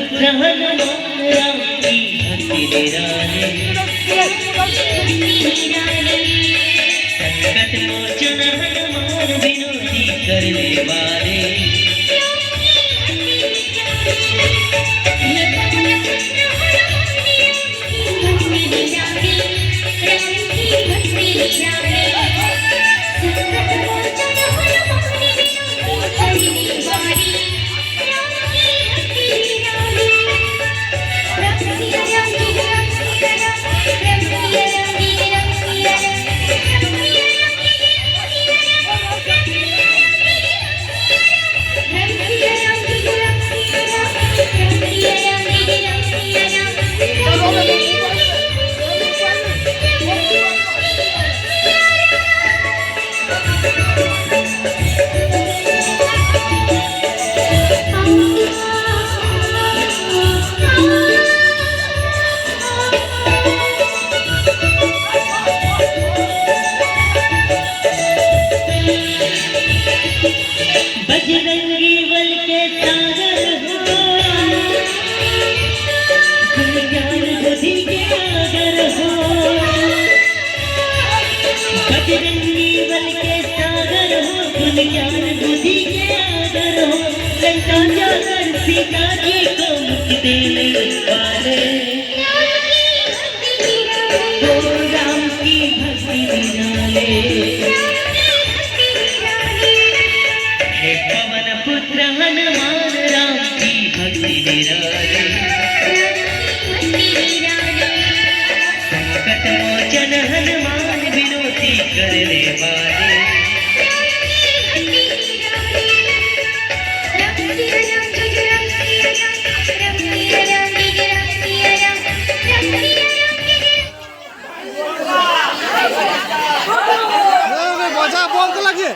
पुत्र हनुमान राम की भक्ति निराले संकट मोचन हनुमान विनोदी करने वाले बजरंगी बल के सागर हो गुण ज्ञान बुद्धि के सागर हो बजरंगी बल के सागर हो गुण ज्ञान बुद्धि के सागर हो लंका जाकर सीता जी को मुक्ति देने वाले हो राम की भक्ति निराले पवन पुत्र हनुमान राम की भक्ति निराले संकट मोचन हनुमान विनोदी करने वाले बोल तो लगे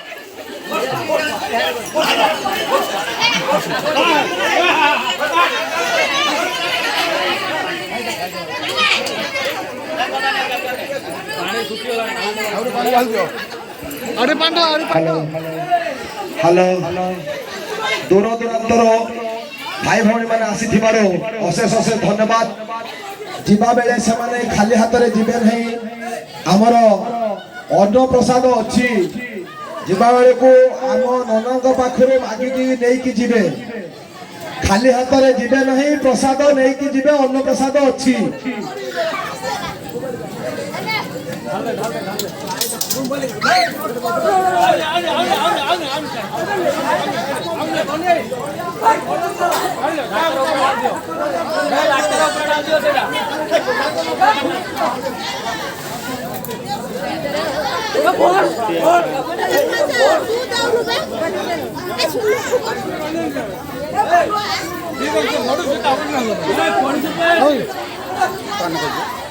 हेलो दूर दूरांतर भाई भाई मैंने आसी अशेष अशेष धन्यवाद जीवा बेले से खाली हाथ में जीवे नहीं आमर अन्न प्रसाद अच्छी जीवा बेले को आम नना पाखे मागिकी नहीं जीवे खाली हाथ में जीवे नहीं प्रसाद नहीं जीवे अन्न प्रसाद अच्छी Hey!